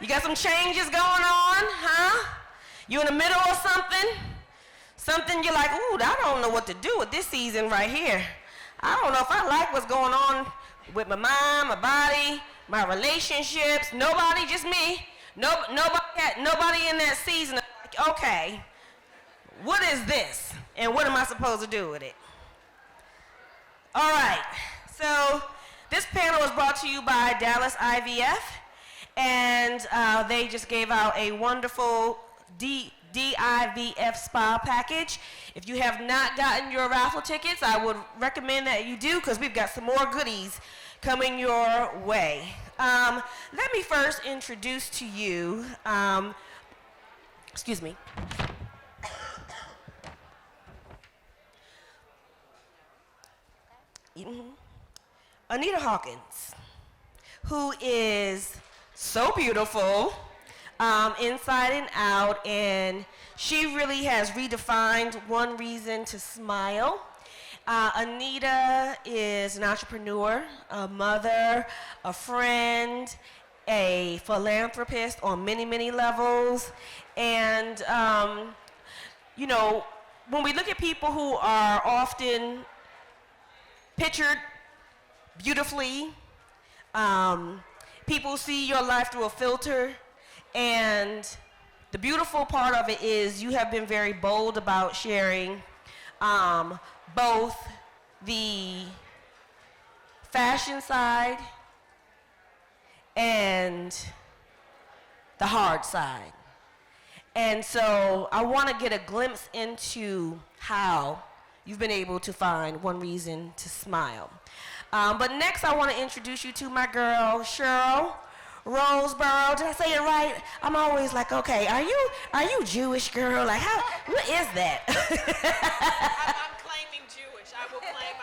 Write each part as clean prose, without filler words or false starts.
You got some changes going on, huh? You in the middle of something? Something you're like, ooh, I don't know what to do with this season right here. I don't know if I like what's going on with my mind, my body, my relationships. Nobody, just me. Nobody in that season. Like, okay, what is this? And what am I supposed to do with it? All right, so this panel was brought to you by Dallas IVF, and they just gave out a wonderful DIVF spa package. If you have not gotten your raffle tickets, I would recommend that you do, because we've got some more goodies coming your way. Let me first introduce to you, excuse me. Anita Hawkins, who is so beautiful inside and out, and she really has redefined one reason to smile. Anita is an entrepreneur, a mother, a friend, a philanthropist on many, many levels. And, you know, when we look at people who are often pictured beautifully, people see your life through a filter, and the beautiful part of it is you have been very bold about sharing both the fashion side and the hard side. And so I want to get a glimpse into how you've been able to find one reason to smile. But next I want to introduce you to my girl, Cheryl, Roseborough. Did I say it right? I'm always like, okay, are you Jewish, girl? Like, what is that? I'm claiming Jewish. I will claim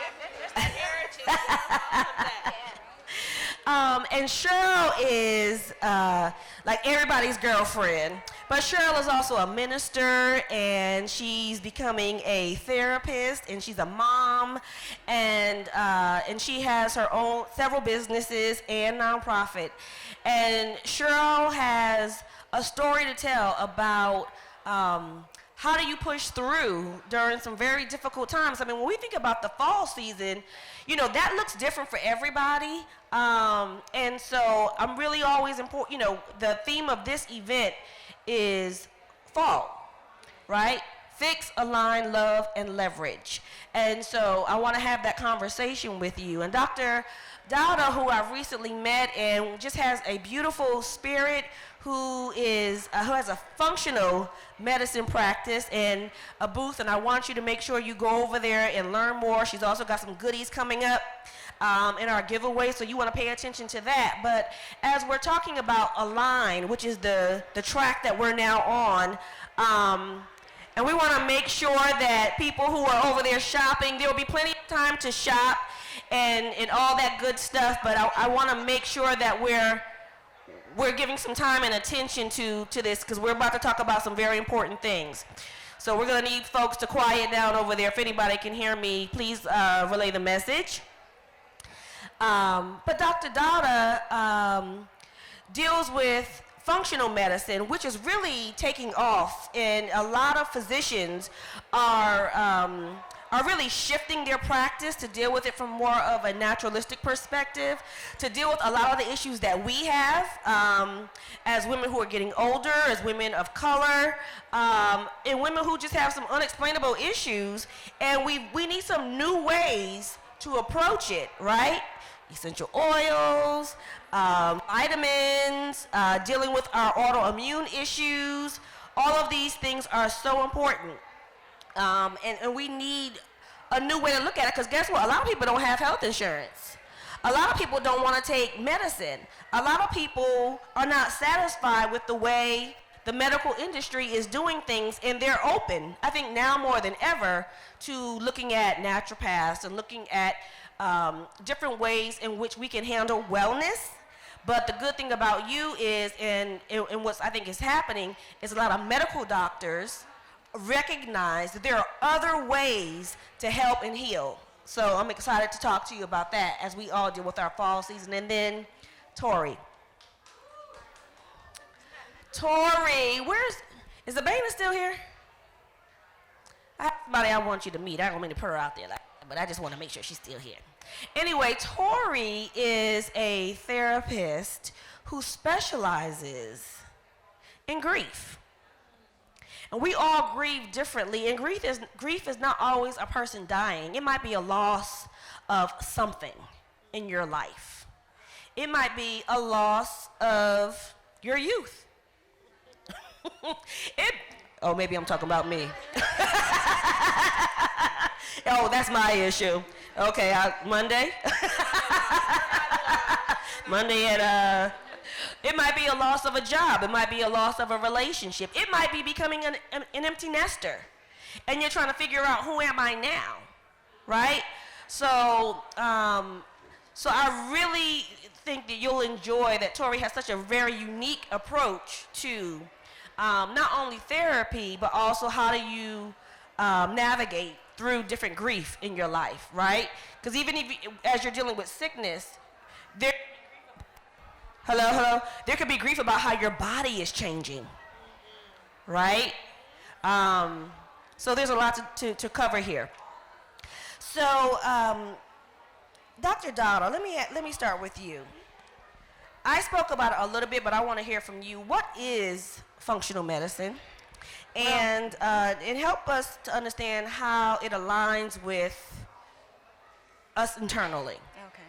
my heritage and all of that. And Cheryl is like everybody's girlfriend, but Cheryl is also a minister, and she's becoming a therapist, and she's a mom, and she has her own several businesses and nonprofit. And Cheryl has a story to tell about how do you push through during some very difficult times. I mean, when we think about the fall season, you know, that looks different for everybody. And so I'm really always important, you know, the theme of this event is fall, right? Fix, align, love, and leverage. And so I want to have that conversation with you. And Dr. Dowda, who I've recently met and just has a beautiful spirit, who has a functional medicine practice and a booth, and I want you to make sure you go over there and learn more. She's also got some goodies coming up in our giveaway, so you want to pay attention to that. But as we're talking about Align, which is the track that we're now on, and we want to make sure that people who are over there shopping, there will be plenty of time to shop and all that good stuff, but I want to make sure that we're giving some time and attention to this, because we're about to talk about some very important things. So we're going to need folks to quiet down over there. If anybody can hear me, please relay the message. But Dr. Dowda deals with functional medicine, which is really taking off, and a lot of physicians are really shifting their practice to deal with it from more of a naturalistic perspective, to deal with a lot of the issues that we have as women who are getting older, as women of color, and women who just have some unexplainable issues, and we need some new ways to approach it, right? Essential oils, vitamins, dealing with our autoimmune issues. All of these things are so important. And we need a new way to look at it, because guess what? A lot of people don't have health insurance. A lot of people don't want to take medicine. A lot of people are not satisfied with the way the medical industry is doing things, and they're open, I think now more than ever, to looking at naturopaths and looking at different ways in which we can handle wellness. But the good thing about you is, and what I think is happening, is a lot of medical doctors recognize that there are other ways to help and heal. So I'm excited to talk to you about that as we all deal with our fall season. And then Tori. Tori, is the Bana still here? I have somebody I want you to meet. I don't mean to put her out there like that, but I just want to make sure she's still here. Anyway, Tori is a therapist who specializes in grief. And we all grieve differently, and grief is not always a person dying. It might be a loss of something in your life. It might be a loss of your youth. Oh, maybe I'm talking about me. Oh, that's my issue. Okay, Monday. Monday at it might be a loss of a job. It might be a loss of a relationship. It might be becoming an empty nester, and you're trying to figure out who am I now, right? So I really think that you'll enjoy that Tori has such a very unique approach to not only therapy, but also how do you navigate through different grief in your life, right? Because even if as you're dealing with sickness, there could be grief about how your body is changing, right? So there's a lot to cover here. So Dr. Dada, let me start with you. I spoke about it a little bit, but I want to hear from you. What is functional medicine? And it helped us to understand how it aligns with us internally. Okay.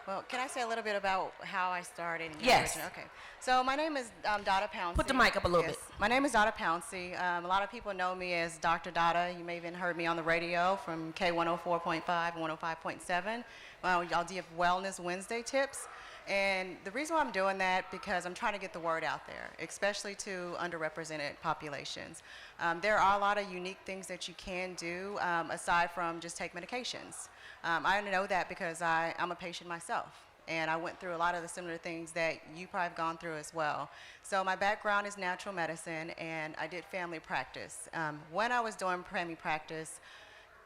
Well, can I say a little bit about how I started? Yes. Okay. So my name is Dada Pouncey. Put the mic up a little bit. My name is Dada Pouncey. A lot of people know me as Dr. Dada. You may have even heard me on the radio from K104.5 and 105.7. Well, I'll give Wellness Wednesday tips. And the reason why I'm doing that, because I'm trying to get the word out there, especially to underrepresented populations. There are a lot of unique things that you can do aside from just take medications. I know that because I'm a patient myself, and I went through a lot of the similar things that you probably have gone through as well. So my background is natural medicine, and I did family practice. When I was doing family practice,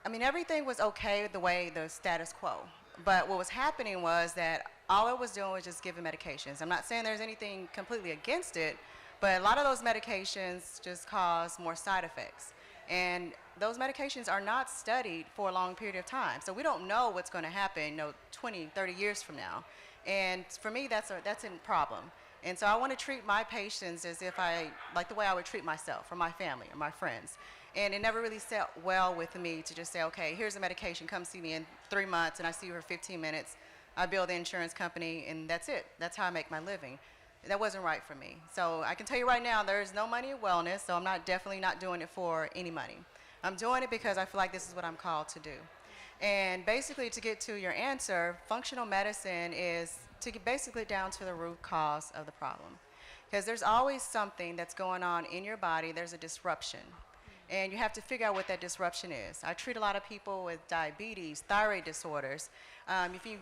I mean, everything was okay the way the status quo. But what was happening was that all I was doing was just giving medications. I'm not saying there's anything completely against it, but a lot of those medications just cause more side effects. And those medications are not studied for a long period of time. So we don't know what's going to happen, 20, 30 years from now. And for me, that's a problem. And so I want to treat my patients as if like the way I would treat myself or my family or my friends. And it never really sat well with me to just say, okay, here's a medication, come see me in 3 months, and I see you for 15 minutes. I bill the insurance company, and that's it. That's how I make my living. That wasn't right for me. So I can tell you right now, there is no money in wellness, so I'm definitely not doing it for any money. I'm doing it because I feel like this is what I'm called to do. And basically, to get to your answer, functional medicine is to get basically down to the root cause of the problem. Because there's always something that's going on in your body. There's a disruption. And you have to figure out what that disruption is. I treat a lot of people with diabetes, thyroid disorders. If you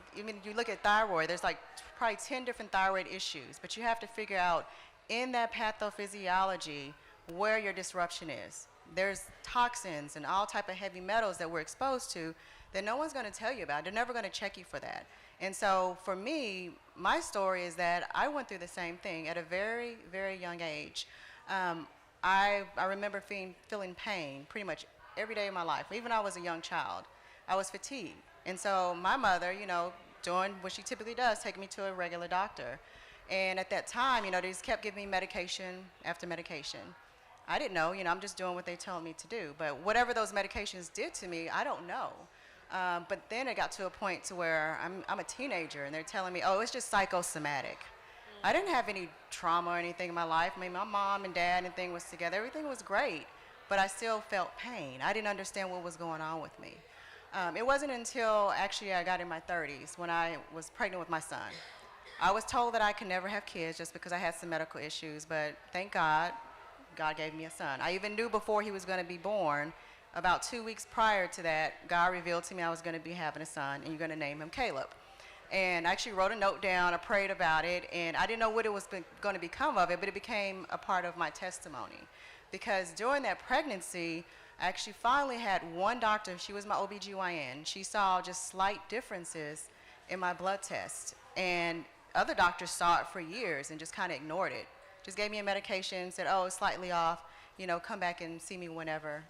look at thyroid, there's like probably 10 different thyroid issues, but you have to figure out in that pathophysiology where your disruption is. There's toxins and all type of heavy metals that we're exposed to that no one's going to tell you about. They're never going to check you for that. And so for me, my story is that I went through the same thing at a very, very young age. I remember feeling pain pretty much every day of my life. Even when I was a young child, I was fatigued. And so my mother, doing what she typically does, take me to a regular doctor. And at that time, they just kept giving me medication after medication. I didn't know, I'm just doing what they told me to do. But whatever those medications did to me, I don't know. But then it got to a point to where I'm a teenager, and they're telling me, oh, it's just psychosomatic. I didn't have any trauma or anything in my life. I mean, my mom and dad and everything was together. Everything was great, but I still felt pain. I didn't understand what was going on with me. It wasn't until actually I got in my 30s when I was pregnant with my son. I was told that I could never have kids just because I had some medical issues, but thank God, God gave me a son. I even knew before he was going to be born, about 2 weeks prior to that, God revealed to me I was going to be having a son, and you're going to name him Caleb. And I actually wrote a note down, I prayed about it, and I didn't know what it was going to become of it, but it became a part of my testimony. Because during that pregnancy, I actually finally had one doctor, she was my OBGYN, she saw just slight differences in my blood test. And other doctors saw it for years and just kind of ignored it. Just gave me a medication, said, oh, it's slightly off, come back and see me whenever.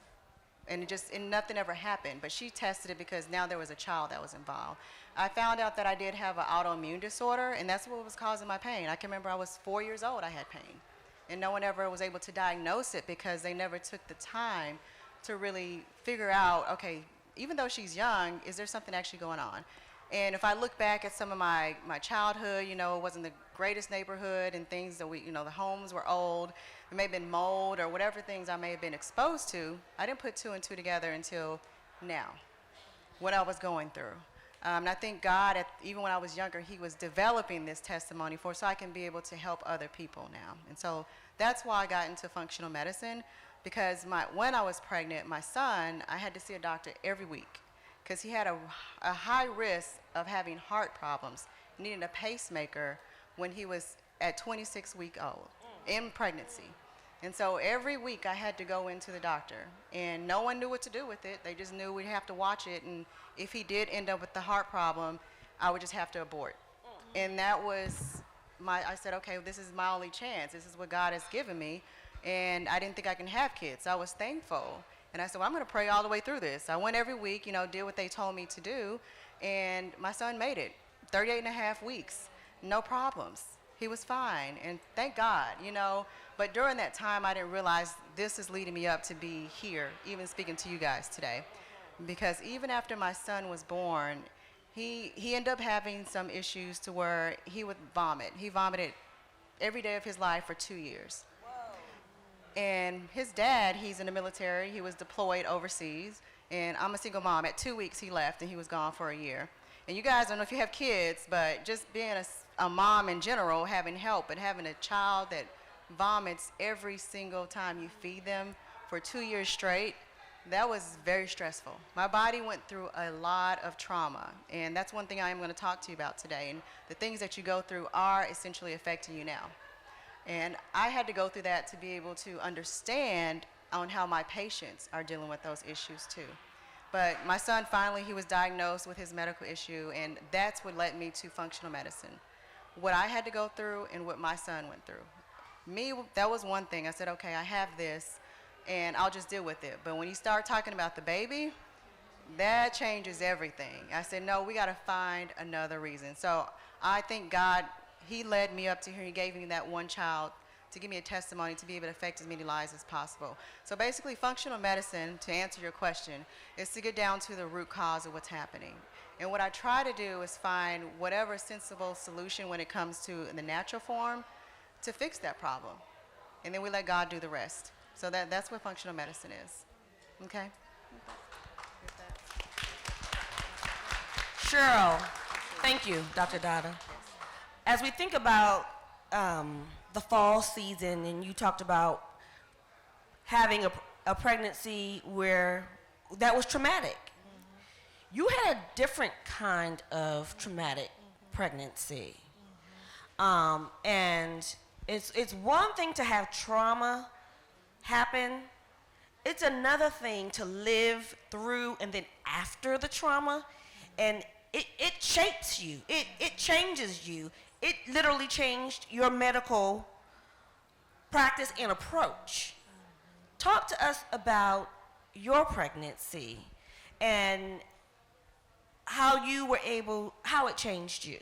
And nothing ever happened. But she tested it because now there was a child that was involved. I found out that I did have an autoimmune disorder, and that's what was causing my pain. I can remember I was 4 years old, I had pain. And no one ever was able to diagnose it because they never took the time to really figure out, okay, even though she's young, is there something actually going on? And if I look back at some of my childhood, it wasn't the greatest neighborhood and things that the homes were old. There may have been mold or whatever things I may have been exposed to. I didn't put two and two together until now, what I was going through. And I think God, even when I was younger, he was developing this testimony so I can be able to help other people now. And so that's why I got into functional medicine, because when I was pregnant, my son, I had to see a doctor every week because he had a high risk of having heart problems, needing a pacemaker when he was at 26 weeks old in pregnancy. And so every week I had to go into the doctor, and no one knew what to do with it. They just knew we'd have to watch it, and if he did end up with the heart problem, I would just have to abort. And that was I said, okay, this is my only chance. This is what God has given me, and I didn't think I can have kids. I was thankful. And I said, well, I'm going to pray all the way through this. I went every week, did what they told me to do, and my son made it. 38 and a half weeks, no problems. He was fine, and thank God, But during that time, I didn't realize this is leading me up to be here, even speaking to you guys today. Because even after my son was born, he ended up having some issues to where he would vomit. He vomited every day of his life for 2 years. And his dad, he's in the military. He was deployed overseas. And I'm a single mom. At 2 weeks, he left, and he was gone for a year. And you guys don't know if you have kids, but just being a mom in general, having help, and having a child that vomits every single time you feed them for 2 years straight, that was very stressful. My body went through a lot of trauma, and that's one thing I am going to talk to you about today. And the things that you go through are essentially affecting you now. And I had to go through that to be able to understand on how my patients are dealing with those issues too. But my son, finally, he was diagnosed with his medical issue, and that's what led me to functional medicine. What I had to go through and what my son went through. Me, that was one thing. I said, okay, I have this, and I'll just deal with it. But when you start talking about the baby, that changes everything. I said, no, we got to find another reason. So I think God, he led me up to here. He gave me that one child to give me a testimony to be able to affect as many lives as possible. So basically, functional medicine, to answer your question, is to get down to the root cause of what's happening. And what I try to do is find whatever sensible solution when it comes to the natural form to fix that problem. And then we let God do the rest. So that's what functional medicine is. Okay? Cheryl, thank you, Dr. Dada. As we think about the fall season, and you talked about having a pregnancy that was traumatic. You had a different kind of traumatic pregnancy. And it's one thing to have trauma happen. It's another thing to live through and then after the trauma. And it shapes you. It changes you. It literally changed your medical practice and approach. Talk to us about your pregnancy and how it changed you.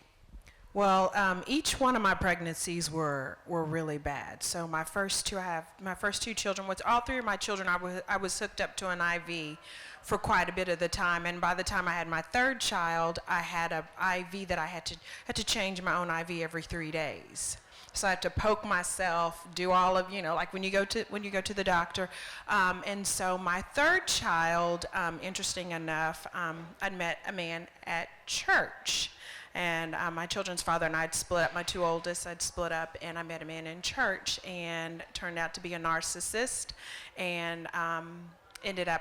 Well, each one of my pregnancies were really bad. So my first two children, with all three of my children, I was hooked up to an IV for quite a bit of the time. And by the time I had my third child, I had an IV that I had to change my own IV every 3 days. So I had to poke myself, do all of, like when you go to the doctor. And so my third child, interesting enough, I'd met a man at church. And my children's father and I had split up. My two oldest, I'd split up, and I met a man in church, and turned out to be a narcissist, and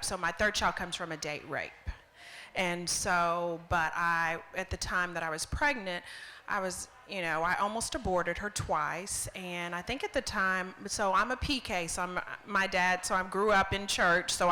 so my third child comes from a date rape. And so, but at the time that I was pregnant, I was, I almost aborted her twice, and I think at the time, so I'm a PK, so I grew up in church, so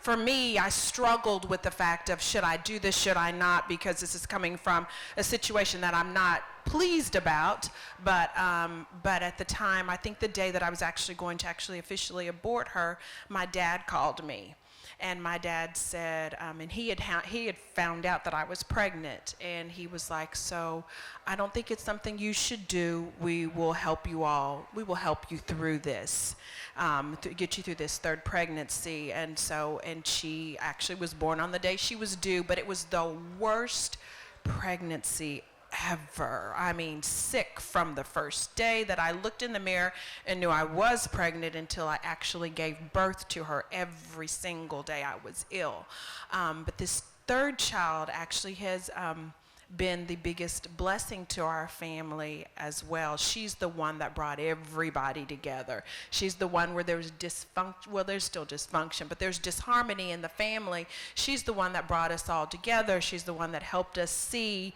for me, I struggled with the fact of should I do this, should I not, because this is coming from a situation that I'm not pleased about, but at the time, I think the day that I was actually going to officially abort her, my dad called me. And my dad said, and he had found out that I was pregnant, and he was like, so I don't think it's something you should do. We will help you all. We will help you through this, to get you through this third pregnancy. And she actually was born on the day she was due, but it was the worst pregnancy ever. I mean, sick from the first day that I looked in the mirror and knew I was pregnant until I actually gave birth to her. Every single day I was ill. But this third child actually has been the biggest blessing to our family as well. She's the one that brought everybody together. She's the one where there's dysfunction, well, there's still dysfunction, but there's disharmony in the family. She's the one that brought us all together. She's the one that helped us see,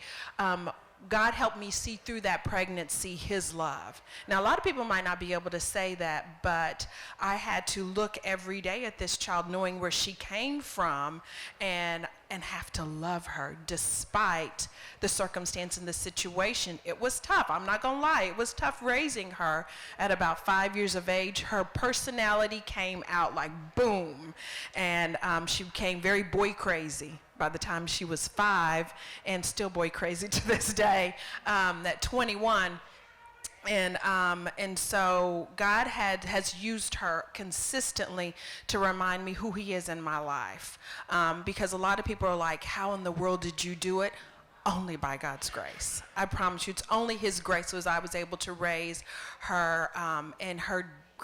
God helped me see through that pregnancy His love. Now, a lot of people might not be able to say that, but I had to look every day at this child knowing where she came from and have to love her despite the circumstance and the situation. It was tough. I'm not going to lie. It was tough raising her at about 5 years of age. Her personality came out like boom, and she became very boy crazy by the time she was 5, and still boy crazy to this day at 21. And so God has used her consistently to remind me who He is in my life. Because a lot of people are like, how in the world did you do it? Only by God's grace. I promise you, it's only His grace was I was able to raise her,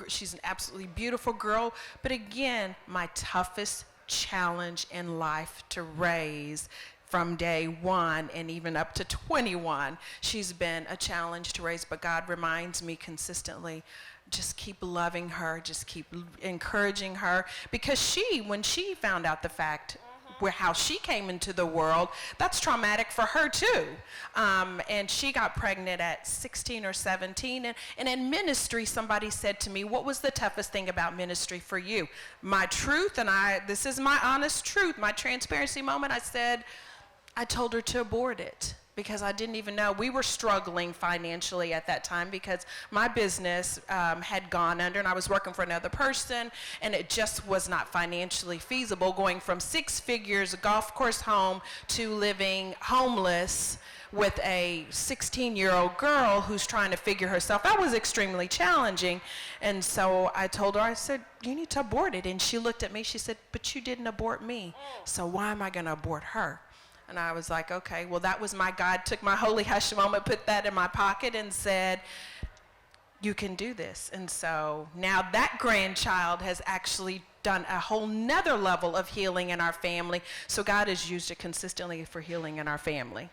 she's an absolutely beautiful girl. But again, my toughest challenge in life to raise from day 1 and even up to 21. She's been a challenge to raise, but God reminds me consistently, just keep loving her, just keep encouraging her, because when she found out the fact how she came into the world, that's traumatic for her too. And she got pregnant at 16 or 17. And in ministry, somebody said to me, what was the toughest thing about ministry for you? My truth, and this is my honest truth, my transparency moment, I told her to abort it. Because I didn't even know. We were struggling financially at that time because my business had gone under and I was working for another person, and it just was not financially feasible going from 6 figures, a golf course home, to living homeless with a 16-year-old girl who's trying to figure herself out. Was extremely challenging. And so I told her, I said, you need to abort it. And she looked at me, she said, but you didn't abort me. So why am I going to abort her? And I was like, okay, well, that was my God, took my holy hush moment, put that in my pocket and said, you can do this. And so now that grandchild has actually done a whole nother level of healing in our family. So God has used it consistently for healing in our family.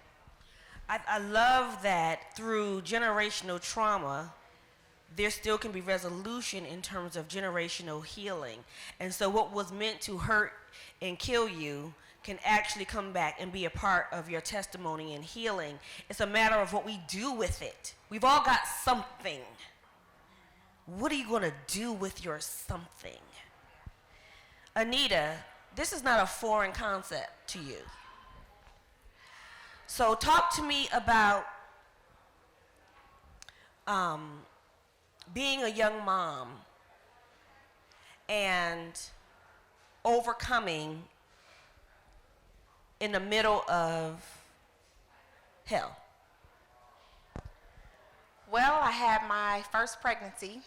I love that through generational trauma, there still can be resolution in terms of generational healing. And so what was meant to hurt and kill you can actually come back and be a part of your testimony and healing. It's a matter of what we do with it. We've all got something. What are you going to do with your something? Anita, this is not a foreign concept to you. So talk to me about being a young mom and overcoming in the middle of hell. Well, I had my first pregnancy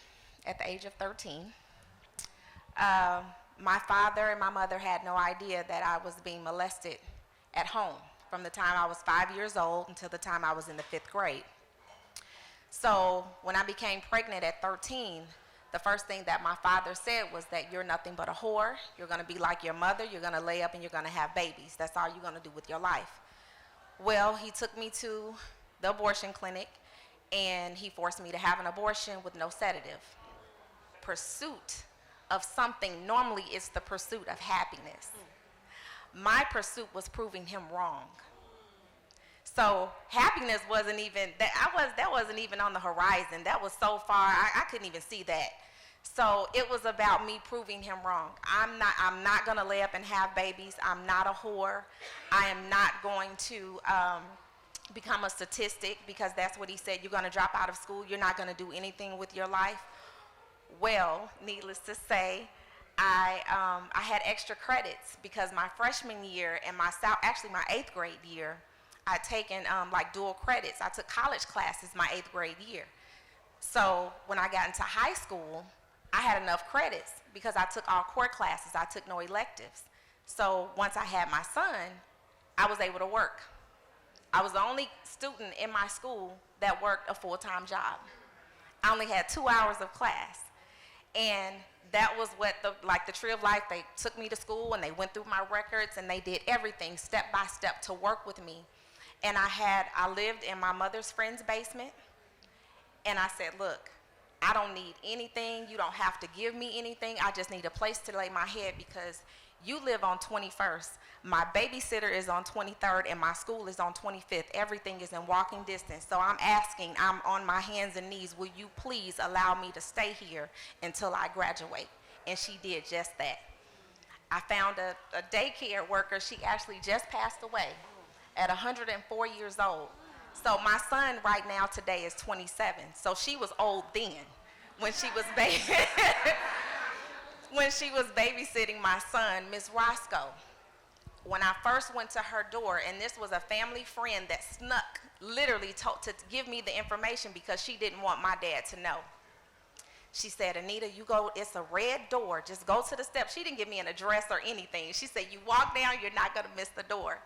at the age of 13. My father and my mother had no idea that I was being molested at home from the time I was 5 years old until the time I was in the 5th grade. So when I became pregnant at 13, the first thing that my father said was that you're nothing but a whore. You're going to be like your mother. You're going to lay up and you're going to have babies. That's all you're going to do with your life. Well, he took me to the abortion clinic and he forced me to have an abortion with no sedative. Pursuit of something normally is the pursuit of happiness. My pursuit was proving him wrong. So happiness wasn't even that wasn't even on the horizon. That was so far I couldn't even see that. So it was about me proving him wrong. I'm not gonna lay up and have babies. I'm not a whore. I am not going to become a statistic, because that's what he said. You're gonna drop out of school. You're not gonna do anything with your life. Well, needless to say, I had extra credits because my freshman year and my 8th grade year, I'd taken like dual credits. I took college classes my 8th grade year. So when I got into high school, I had enough credits because I took all core classes. I took no electives. So once I had my son, I was able to work. I was the only student in my school that worked a full-time job. I only had 2 hours of class. And that was what the Tree of Life, they took me to school and they went through my records and they did everything step by step to work with me. And I lived in my mother's friend's basement. And I said, look, I don't need anything. You don't have to give me anything. I just need a place to lay my head, because you live on 21st. My babysitter is on 23rd and my school is on 25th. Everything is in walking distance. So I'm on my hands and knees, will you please allow me to stay here until I graduate? And she did just that. I found a daycare worker. She actually just passed away at 104 years old. So my son right now today is 27. So she was old then when she was when she was babysitting my son, Miss Roscoe. When I first went to her door, and this was a family friend that snuck, literally to give me the information because she didn't want my dad to know. She said, Anita, you go, it's a red door, just go to the steps. She didn't give me an address or anything. She said, you walk down, you're not gonna miss the door.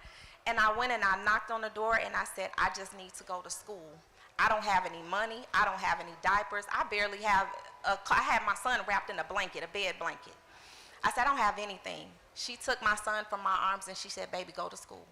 And I went and I knocked on the door and I said, I just need to go to school. I don't have any money, I don't have any diapers, I barely have, I had my son wrapped in a blanket, a bed blanket. I said, I don't have anything. She took my son from my arms and she said, baby, go to school.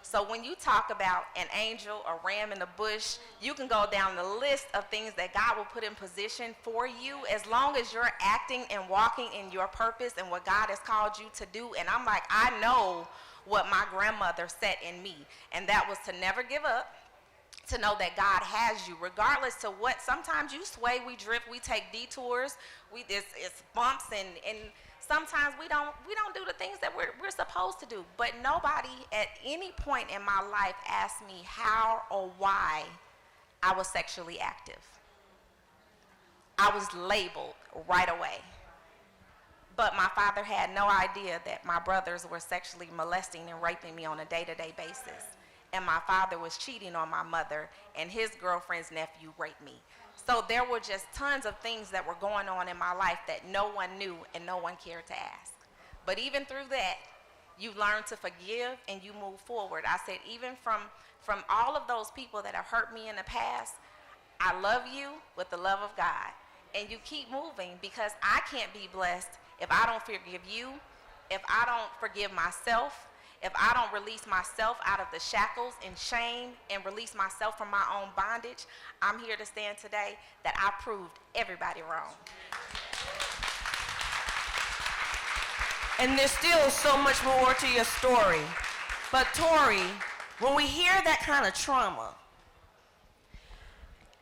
So when you talk about an angel, a ram in the bush, you can go down the list of things that God will put in position for you, as long as you're acting and walking in your purpose and what God has called you to do. And I'm like, I know what my grandmother set in me, and that was to never give up, to know that God has you, regardless to what. Sometimes you sway, we drift, we take detours, it's bumps, and sometimes we don't do the things that we're supposed to do. But nobody at any point in my life asked me how or why I was sexually active. I was labeled right away. But my father had no idea that my brothers were sexually molesting and raping me on a day-to-day basis. And my father was cheating on my mother, and his girlfriend's nephew raped me. So there were just tons of things that were going on in my life that no one knew and no one cared to ask. But even through that, you learn to forgive and you move forward. I said, even from all of those people that have hurt me in the past, I love you with the love of God. And you keep moving, because I can't be blessed if I don't forgive you, if I don't forgive myself, if I don't release myself out of the shackles and shame and release myself from my own bondage. I'm here to stand today that I proved everybody wrong. And there's still so much more to your story. But Tori, when we hear that kind of trauma,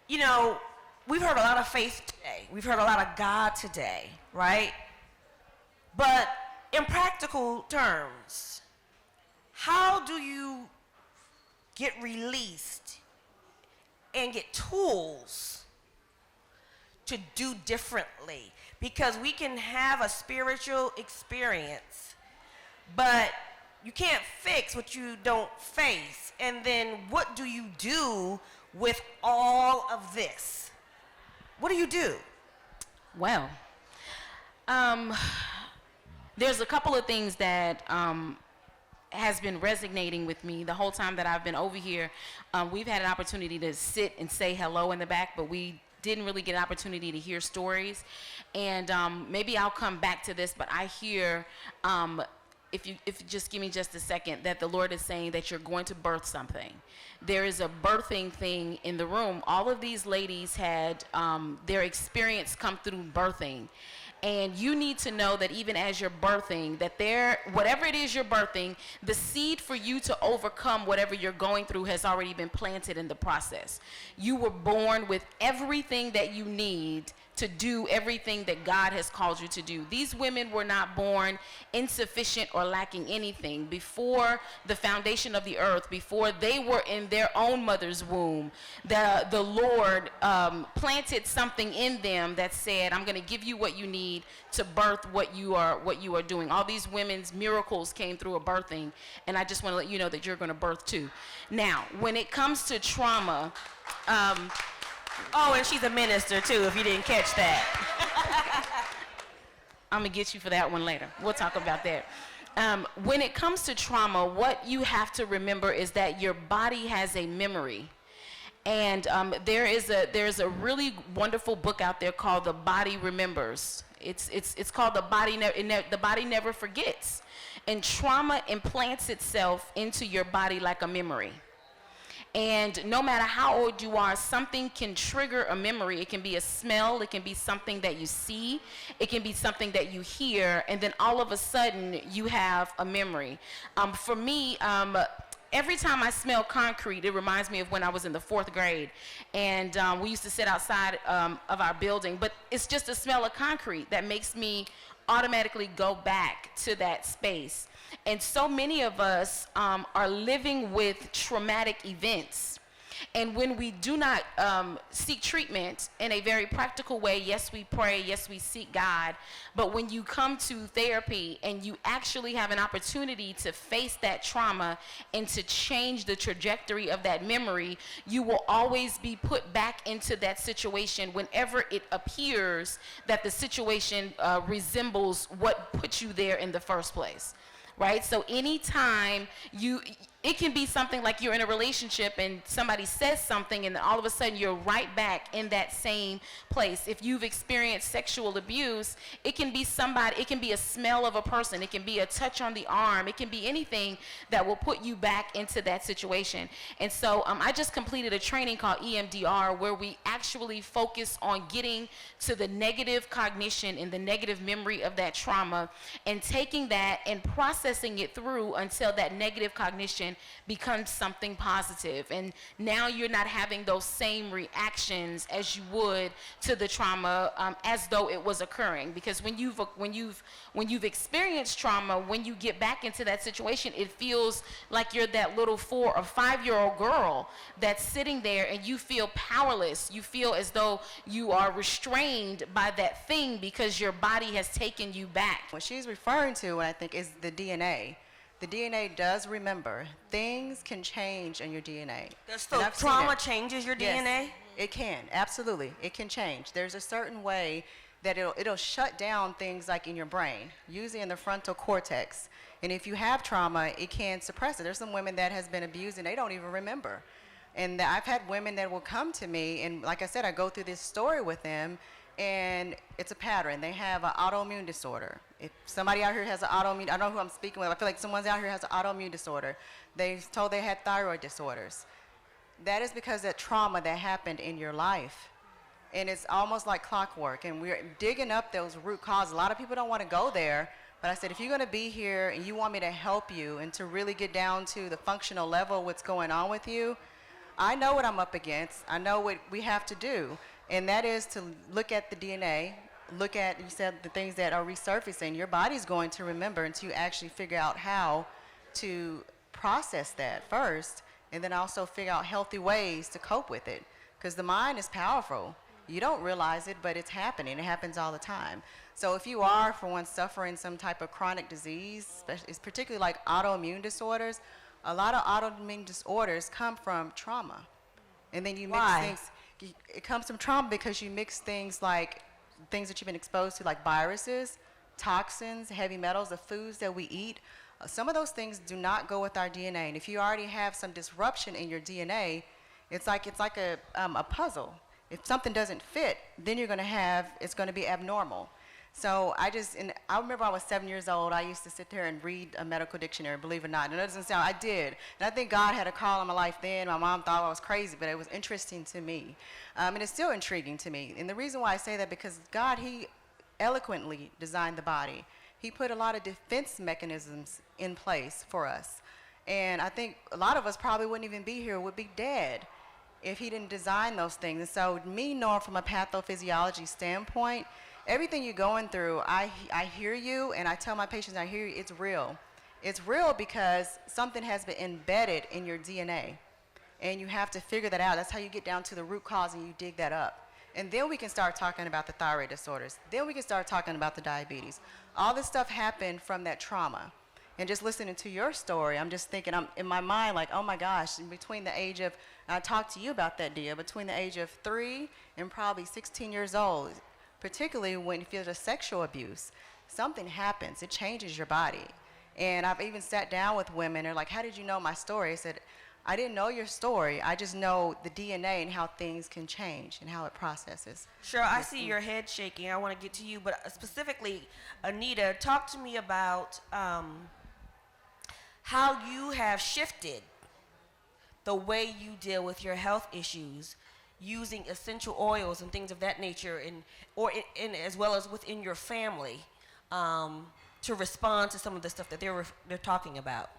you know, we've heard a lot of faith today. We've heard a lot of God today, right? But in practical terms, how do you get released and get tools to do differently? Because we can have a spiritual experience, but you can't fix what you don't face. And then what do you do with all of this? What do you do? Well, there's a couple of things that has been resonating with me the whole time that I've been over here. We've had an opportunity to sit and say hello in the back, but we didn't really get an opportunity to hear stories. And maybe I'll come back to this, but I hear, if you just give me just a second, that the Lord is saying that you're going to birth something. There is a birthing thing in the room. All of these ladies had their experience come through birthing. And you need to know that even as you're birthing, that whatever it is you're birthing, the seed for you to overcome whatever you're going through has already been planted in the process. You were born with everything that you need to do everything that God has called you to do. These women were not born insufficient or lacking anything. Before the foundation of the earth, before they were in their own mother's womb, the Lord planted something in them that said, I'm going to give you what you need to birth what you are doing. All these women's miracles came through a birthing, and I just want to let you know that you're going to birth too. Now, when it comes to trauma, oh, and she's a minister too, if you didn't catch that. I'm going to get you for that one later. We'll talk about that. When it comes to trauma, what you have to remember is that your body has a memory. And there's a really wonderful book out there called The Body Remembers. It's called The Body Never Forgets. And trauma implants itself into your body like a memory. And no matter how old you are, something can trigger a memory. It can be a smell, it can be something that you see, it can be something that you hear, and then all of a sudden you have a memory. For me, every time I smell concrete, it reminds me of when I was in the 4th grade. And we used to sit outside of our building, but it's just a smell of concrete that makes me automatically go back to that space. And so many of us are living with traumatic events. And when we do not seek treatment in a very practical way, yes, we pray, yes, we seek God, but when you come to therapy and you actually have an opportunity to face that trauma and to change the trajectory of that memory, you will always be put back into that situation whenever it appears that the situation resembles what put you there in the first place. Right? So anytime it can be something like you're in a relationship and somebody says something and then all of a sudden you're right back in that same place. If you've experienced sexual abuse, it can be somebody, it can be a smell of a person, it can be a touch on the arm, it can be anything that will put you back into that situation. And so I just completed a training called EMDR where we actually focus on getting to the negative cognition and the negative memory of that trauma and taking that and processing it through until that negative cognition becomes something positive. And now you're not having those same reactions as you would to the trauma as though it was occurring. Because when you've experienced trauma, when you get back into that situation, it feels like you're that little 4 or 5-year-old girl that's sitting there and you feel powerless. You feel as though you are restrained by that thing because your body has taken you back. What she's referring to, I think, is the DNA. The DNA does remember. Things can change in your DNA. So trauma changes your Yes, DNA? it can, absolutely. It can change. There's a certain way that it'll shut down things like in your brain, usually in the frontal cortex. And if you have trauma, it can suppress it. There's some women that has been abused and they don't even remember. And I've had women that will come to me, and like I said, I go through this story with them, and it's a pattern. They have an autoimmune disorder. If somebody out here has an autoimmune, I don't know who I'm speaking with, I feel like someone's out here has an autoimmune disorder. They told they had thyroid disorders. That is because that trauma that happened in your life. And it's almost like clockwork, and we're digging up those root causes. A lot of people don't want to go there, but I said, if you're going to be here and you want me to help you and to really get down to the functional level of what's going on with you, I know what I'm up against. I know what we have to do. And that is to look at the DNA, look at, you said, the things that are resurfacing. Your body's going to remember until you actually figure out how to process that first, and then also figure out healthy ways to cope with it. Because the mind is powerful. You don't realize it, but it's happening. It happens all the time. So if you are, for one, suffering some type of chronic disease, it's particularly like autoimmune disorders, a lot of autoimmune disorders come from trauma. And then you mix things. It comes from trauma because you mix things like things that you've been exposed to, like viruses, toxins, heavy metals, the foods that we eat. Some of those things do not go with our DNA. And if you already have some disruption in your DNA, it's like a puzzle. If something doesn't fit, then it's going to be abnormal. So I remember I was 7 years old. I used to sit there and read a medical dictionary, believe it or not. And it doesn't sound, I did. And I think God had a call in my life then. My mom thought I was crazy, but it was interesting to me. And it's still intriguing to me. And the reason why I say that, because God, eloquently designed the body. He put a lot of defense mechanisms in place for us. And I think a lot of us probably wouldn't even be here, would be dead if he didn't design those things. And so me knowing from a pathophysiology standpoint, everything you're going through, I hear you, and I tell my patients, I hear you, it's real. It's real because something has been embedded in your DNA. And you have to figure that out. That's how you get down to the root cause and you dig that up. And then we can start talking about the thyroid disorders. Then we can start talking about the diabetes. All this stuff happened from that trauma. And just listening to your story, I'm just thinking, I'm in my mind like, oh my gosh, in between the age of, and I talked to you about that, Dia, between the age of 3 and probably 16 years old, particularly when you feel the sexual abuse, something happens. It changes your body. And I've even sat down with women, they're like, how did you know my story? I said, I didn't know your story. I just know the DNA and how things can change and how it processes. Cheryl, I see your head shaking. I want to get to you, but specifically, Anita, talk to me about how you have shifted the way you deal with your health issues using essential oils and things of that nature, and as well as within your family, to respond to some of the stuff that they're talking about.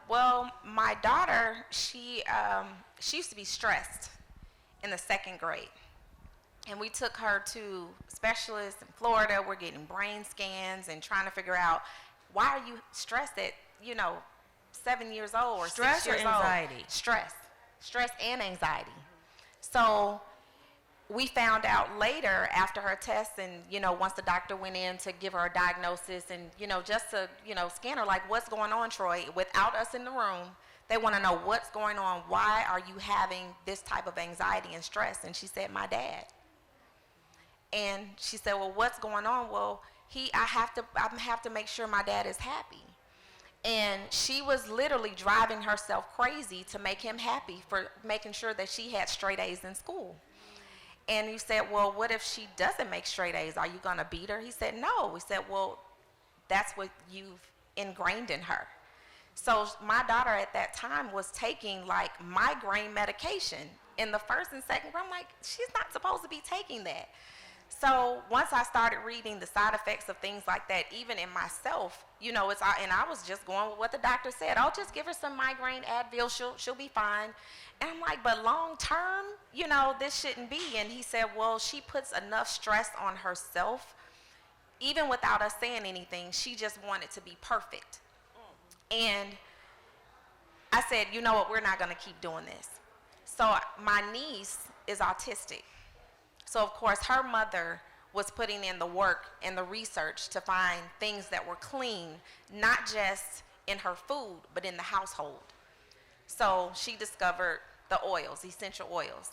Well, my daughter, she used to be stressed in the 2nd grade. And we took her to specialists in Florida. We're getting brain scans and trying to figure out, why are you stressed at, 7 years old or 6 years old? Stress or anxiety? Stress and anxiety. So we found out later after her tests and, once the doctor went in to give her a diagnosis and, just to, scan her, like, what's going on, Troy? Without us in the room, they want to know what's going on. Why are you having this type of anxiety and stress? And she said, my dad. And she said, well, what's going on? Well, I have to make sure my dad is happy. And she was literally driving herself crazy to make him happy for making sure that she had straight A's in school. And you said, well, what if she doesn't make straight A's? Are you going to beat her? He said, no. We said, well, that's what you've ingrained in her. So my daughter at that time was taking like migraine medication in the 1st and 2nd grade. I'm like, she's not supposed to be taking that. So once I started reading the side effects of things like that, even in myself, and I was just going with what the doctor said. I'll just give her some migraine Advil, she'll be fine. And I'm like, but long term, this shouldn't be. And he said, well, she puts enough stress on herself, even without us saying anything. She just wanted to be perfect. And I said, you know what, we're not gonna keep doing this. So my niece is autistic. So of course her mother was putting in the work and the research to find things that were clean, not just in her food, but in the household. So she discovered the oils, essential oils.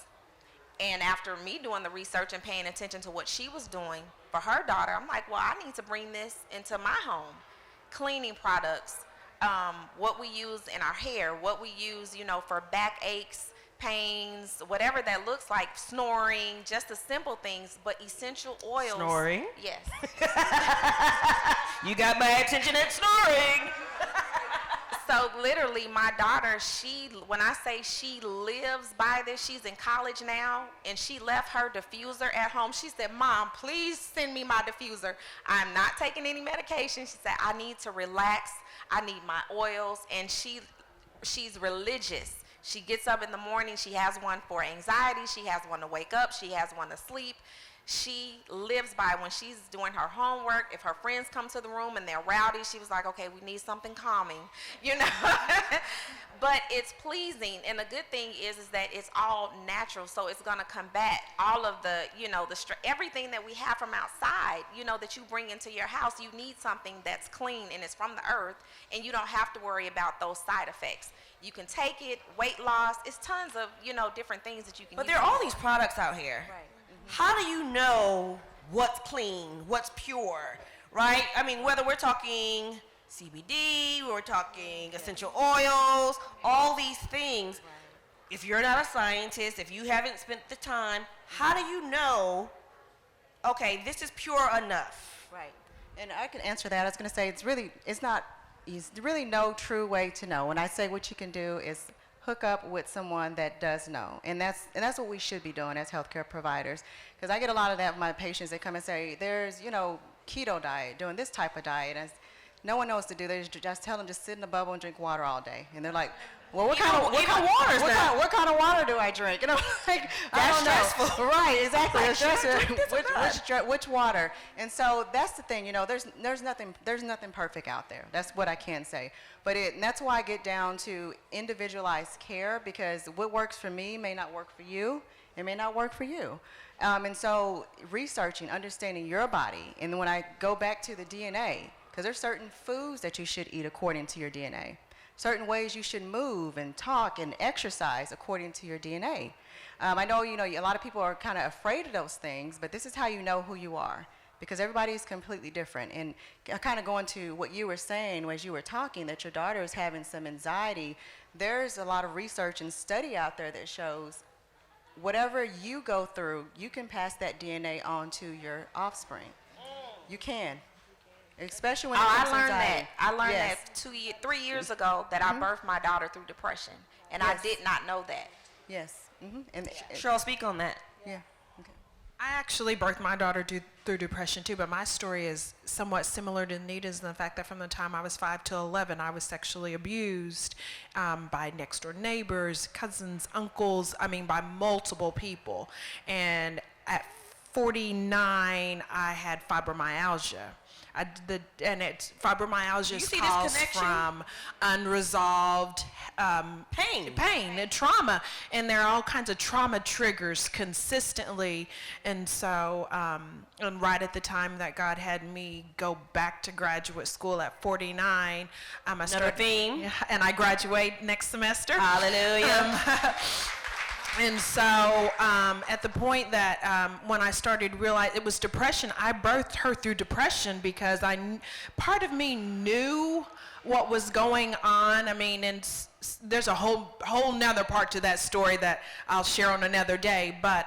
And after me doing the research and paying attention to what she was doing for her daughter, I'm like, well, I need to bring this into my home. Cleaning products, what we use in our hair, what we use, for backaches, pains, whatever that looks like, snoring, just the simple things, but essential oils. Snoring? Yes. You got my attention at snoring. So literally my daughter, when I say she lives by this, she's in college now, and she left her diffuser at home. She said, Mom, please send me my diffuser. I'm not taking any medication. She said, I need to relax. I need my oils. And she's religious. She gets up in the morning, she has one for anxiety, she has one to wake up, she has one to sleep. She lives by when she's doing her homework. If her friends come to the room and they're rowdy, she was like, okay, we need something calming, But it's pleasing, and the good thing is that it's all natural, so it's gonna combat all of the, everything that we have from outside, that you bring into your house. You need something that's clean and it's from the earth, and you don't have to worry about those side effects. You can take it, weight loss, it's tons of, different things that you can use. But there are all these products out here. Right. How do you know what's clean, what's pure, right? I mean, whether we're talking CBD, we're talking essential oils, all these things. If you're not a scientist, if you haven't spent the time, how do you know, okay, this is pure enough? Right. And I can answer that. I was going to say, it's really no true way to know. When I say what you can do is hook up with someone that does know. And that's what we should be doing as healthcare providers. Because I get a lot of that from my patients. They come and say, there's, keto diet, doing this type of diet. And no one knows what to do. They just tell them just sit in the bubble and drink water all day. And they're like, well, what kind of water do I drink? And I'm like, I don't know. Stressful. Right, exactly. Like, It's stressful. Which water? And so that's the thing. There's nothing perfect out there. That's what I can say. And that's why I get down to individualized care, because what works for me may not work for you. It may not work for you. And so researching, understanding your body, and when I go back to the DNA, because there's certain foods that you should eat according to your DNA. Certain ways you should move and talk and exercise according to your DNA. I know, a lot of people are kind of afraid of those things, but this is how you know who you are, because everybody is completely different. And kind of going to what you were saying as you were talking, that your daughter is having some anxiety, there's a lot of research and study out there that shows whatever you go through, you can pass that DNA on to your offspring. You can. Especially when I comes learned anxiety. that. I learned that 3 years ago that I birthed my daughter through depression, and I did not know that. Yes. And Cheryl, speak on that. yeah. Okay. I actually birthed my daughter through depression too, but my story is somewhat similar to Anita's in the fact that from the time I was 5 to 11, I was sexually abused by next door neighbors, cousins, uncles, by multiple people. And at 49, I had fibromyalgia. Fibromyalgia is caused from unresolved pain and trauma, and there are all kinds of trauma triggers consistently. And so, and right at the time that God had me go back to graduate school at 49, I started theme, and I graduate next semester. Hallelujah. And so at the point that when I started realize it was depression, I birthed her through depression because part of me knew what was going on. And there's a whole nother part to that story that I'll share on another day. But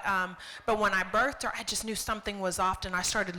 when I birthed her, I just knew something was off, and I started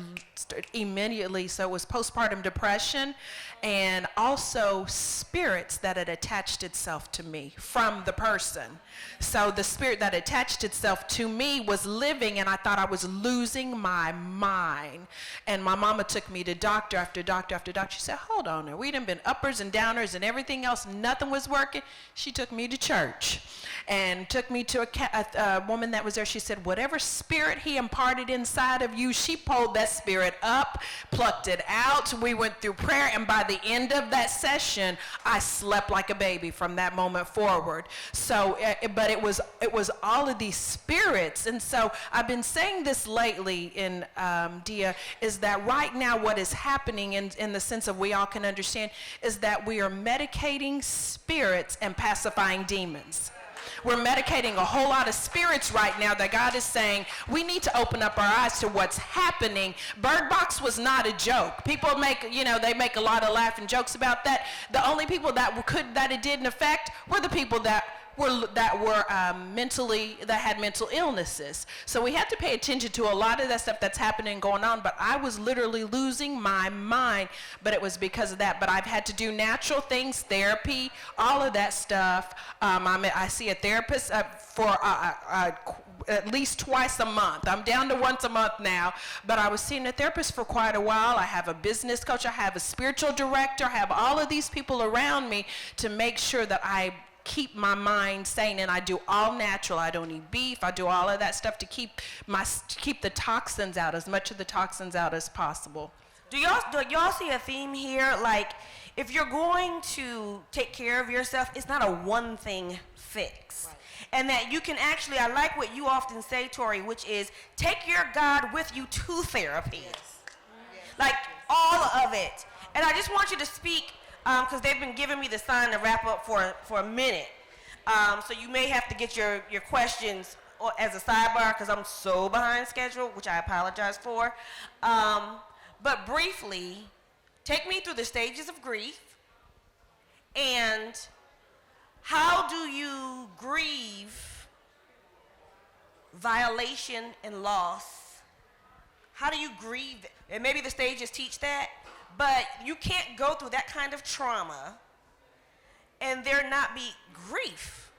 immediately. So it was postpartum depression, and also spirits that had attached itself to me from the person. So the spirit that attached itself to me was living, and I thought I was losing my mind. And my mama took me to doctor after doctor after doctor. She said, hold on now. We done been uppers and downers and everything else. Nothing was working. She took me to church and took me to a woman that was there. She said, whatever spirit he imparted inside of you, she pulled that spirit up, plucked it out. We went through prayer, and by the end of that session, I slept like a baby from that moment forward. So, but it was all of these spirits. And so I've been saying this lately in Dia, is that right now what is happening in the sense of we all can understand is that we are medicating spirits and pacifying demons. We're medicating a whole lot of spirits right now that God is saying we need to open up our eyes to what's happening. Bird Box was not a joke. People make, they make a lot of laughing jokes about that. The only people that it didn't affect were the people that had mental illnesses. So we have to pay attention to a lot of that stuff that's happening and going on. But I was literally losing my mind, but it was because of that. But I've had to do natural things, therapy, all of that stuff. I see a therapist for at least twice a month. I'm down to once a month now, but I was seeing a therapist for quite a while. I have a business coach. I have a spiritual director. I have all of these people around me to make sure that I keep my mind sane, and I do all natural. I don't eat beef. I do all of that stuff to keep the toxins out, as much of the toxins out as possible. Do y'all see a theme here? Like, if you're going to take care of yourself, it's not a one thing fix. Right. And that you can actually, I like what you often say, Tori, which is take your God with you to therapy. Yes. Like, all of it. And I just want you to speak, because they've been giving me the sign to wrap up for a minute. So you may have to get your questions as a sidebar, because I'm so behind schedule, which I apologize for. But briefly, take me through the stages of grief, and how do you grieve violation and loss? How do you grieve? And maybe the stages teach that. But you can't go through that kind of trauma and there not be grief.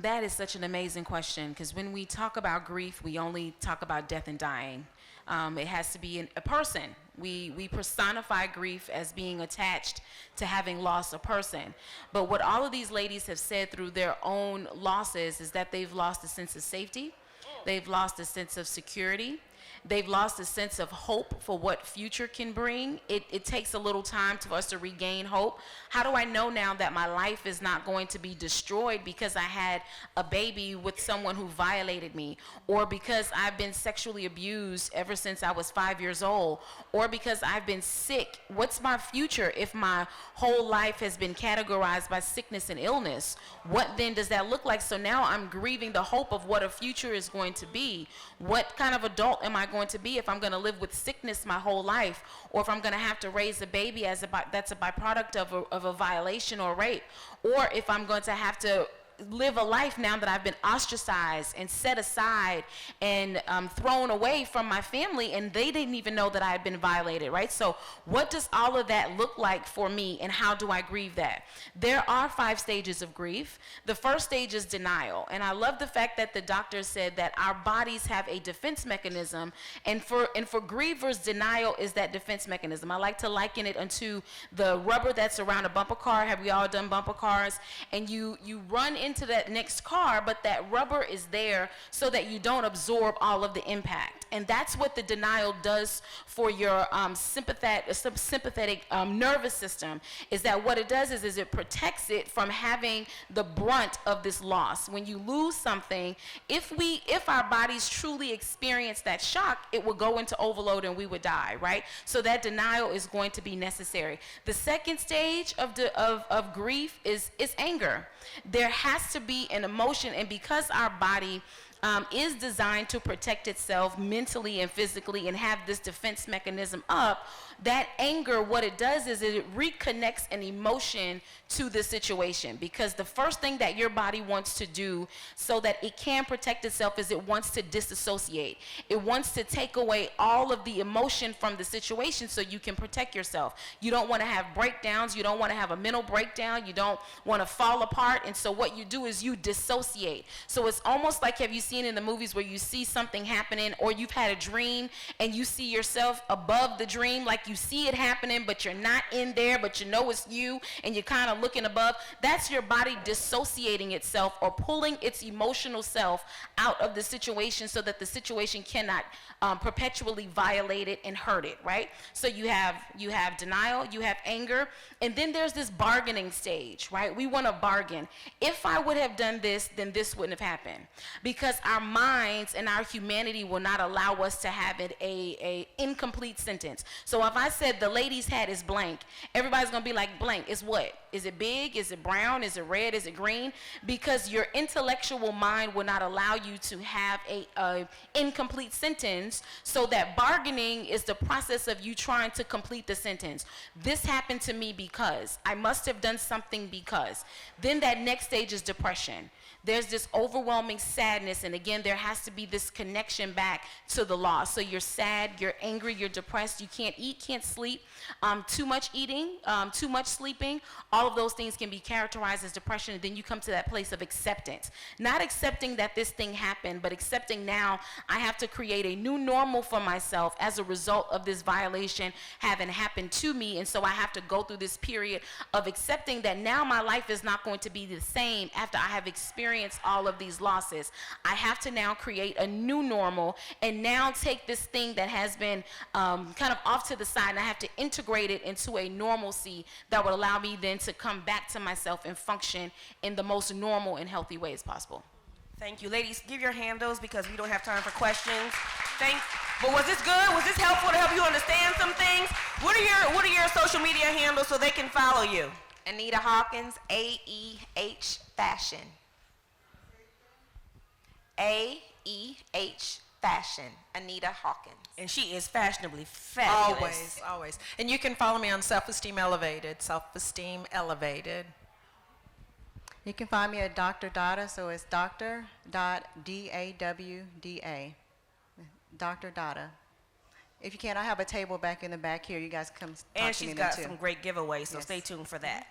That is such an amazing question, because when we talk about grief, we only talk about death and dying. It has to be a person. We personify grief as being attached to having lost a person. But what all of these ladies have said through their own losses is that they've lost a sense of safety. They've lost a sense of security. They've lost a sense of hope for what future can bring. It takes a little time for us to regain hope. How do I know now that my life is not going to be destroyed because I had a baby with someone who violated me, or because I've been sexually abused ever since I was 5 years old, or because I've been sick? What's my future if my whole life has been categorized by sickness and illness? What then does that look like? So now I'm grieving the hope of what a future is going to be. What kind of adult am I going to be if I'm going to live with sickness my whole life, or if I'm going to have to raise a baby that's a byproduct of a violation or rape, or if I'm going to have to live a life now that I've been ostracized and set aside and thrown away from my family, and they didn't even know that I had been violated, right? So what does all of that look like for me, and how do I grieve that? There are 5 stages of grief. The first stage is denial, and I love the fact that the doctor said that our bodies have a defense mechanism, and for grievers, denial is that defense mechanism. I like to liken it unto the rubber that's around a bumper car. Have we all done bumper cars? And you run into that next car, but that rubber is there so that you don't absorb all of the impact. And that's what the denial does for your sympathetic nervous system, is that what it does is it protects it from having the brunt of this loss. When you lose something, if our bodies truly experience that shock, it will go into overload and we would die, right? So that denial is going to be necessary. The second stage of grief is anger. There has to be an emotion, and because our body is designed to protect itself mentally and physically and have this defense mechanism up, that anger, what it does is it reconnects an emotion to the situation, because the first thing that your body wants to do so that it can protect itself is it wants to disassociate. It wants to take away all of the emotion from the situation so you can protect yourself. You don't want to have breakdowns. You don't want to have a mental breakdown. You don't want to fall apart. And so what you do is you dissociate. So it's almost like, have you seen in the movies where you see something happening, or you've had a dream and you see yourself above the dream, like you see it happening, but you're not in there, but you know it's you, and you're kind of looking above? That's your body dissociating itself, or pulling its emotional self out of the situation so that the situation cannot perpetually violate it and hurt it, right? So you have denial, you have anger, and then there's this bargaining stage, right? We want to bargain. If I would have done this, then this wouldn't have happened, because our minds and our humanity will not allow us to have it a incomplete sentence. So if I said the lady's hat is blank, everybody's gonna be like, blank is what? Is it big? Is it brown? Is it red? Is it green? Because your intellectual mind will not allow you to have a incomplete sentence. So that bargaining is the process of you trying to complete the sentence. This happened to me because I must have done something because. Then that next stage is depression. There's this overwhelming sadness, and again, there has to be this connection back to the loss. So you're sad, you're angry, you're depressed, you can't eat, can't sleep, too much eating, too much sleeping. All of those things can be characterized as depression, and then you come to that place of acceptance. Not accepting that this thing happened, but accepting now I have to create a new normal for myself as a result of this violation having happened to me, and so I have to go through this period of accepting that now my life is not going to be the same after I have experienced all of these losses. I have to now create a new normal, and now take this thing that has been kind of off to the side, and I have to integrate it into a normalcy that would allow me then to come back to myself and function in the most normal and healthy way as possible. Thank you. Ladies, give your handles because we don't have time for questions. But was this good? Was this helpful to help you understand some things? What are your social media handles so they can follow you? Anita Hawkins, AEH Fashion. AEH Fashion, Anita Hawkins. And she is fashionably fabulous. Always, always. And you can follow me on Self-Esteem Elevated, Self-Esteem Elevated. You can find me at Dr. Dada, so it's Dr.Dawda. Dr. Dada. If you can, I have a table back in the back here. You guys come talk And to me she's then got too. some great giveaways, so Yes. stay tuned for that.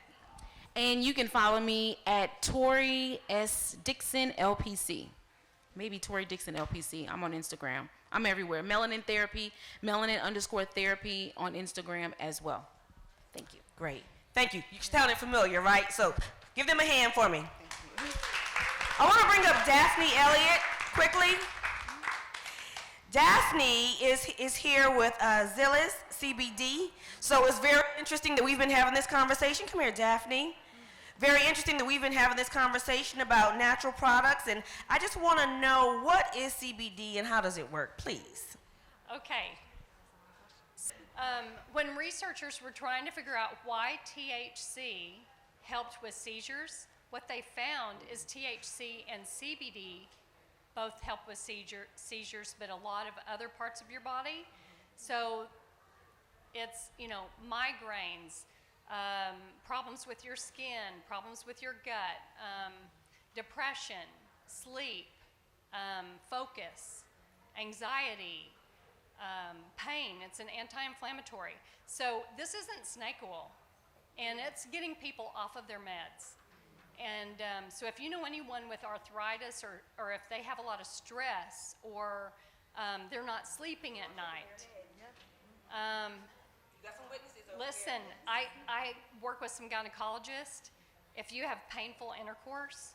And you can follow me at Tori S. Dixon LPC. Maybe Tori Dixon LPC. I'm on Instagram. I'm everywhere. Melanin Therapy, melanin_therapy on Instagram as well. Thank you. Great. Thank you. You sounded familiar, right? So give them a hand for me. I want to bring up Daphne Elliott quickly. Daphne is here with Zillis CBD. So it's very interesting that we've been having this conversation. Come here, Daphne. Very interesting that we've been having this conversation about natural products, and I just want to know, what is CBD and how does it work, please? Okay. When researchers were trying to figure out why THC helped with seizures, what they found is THC and CBD both help with seizures, but a lot of other parts of your body. So it's, migraines, problems with your skin, problems with your gut, depression, sleep, focus, anxiety, pain. It's an anti-inflammatory. So this isn't snake oil, and it's getting people off of their meds. And so if you know anyone with arthritis, or if they have a lot of stress, or they're not sleeping at night, listen, I work with some gynecologists. If you have painful intercourse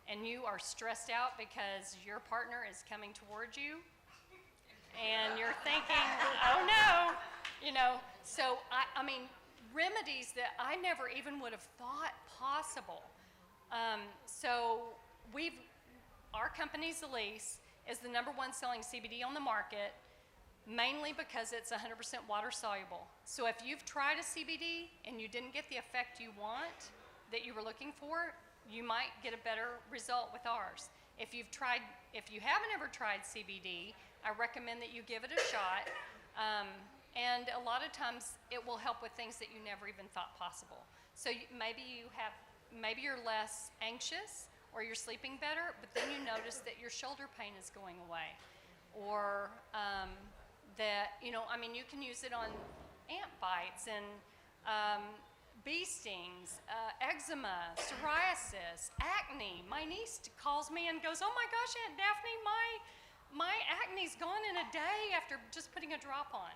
and you are stressed out because your partner is coming towards you and you're thinking, oh no, so I mean, remedies that I never even would have thought possible. So our company, Zillis, is the #1 selling CBD on the market, mainly because it's 100% water soluble. So if you've tried a CBD and you didn't get the effect you want, that you were looking for, you might get a better result with ours. If you haven't ever tried CBD, I recommend that you give it a shot. And a lot of times it will help with things that you never even thought possible. So maybe you're less anxious, or you're sleeping better, but then you notice that your shoulder pain is going away. Or you can use it on ant bites and bee stings, eczema, psoriasis, acne. My niece calls me and goes, oh my gosh, Aunt Daphne, my acne's gone in a day after just putting a drop on.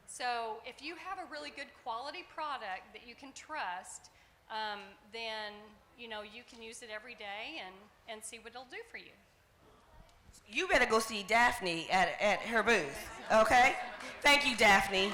So if you have a really good quality product that you can trust, then you can use it every day and see what it'll do for you. You better go see Daphne at her booth, okay? Thank you, Daphne.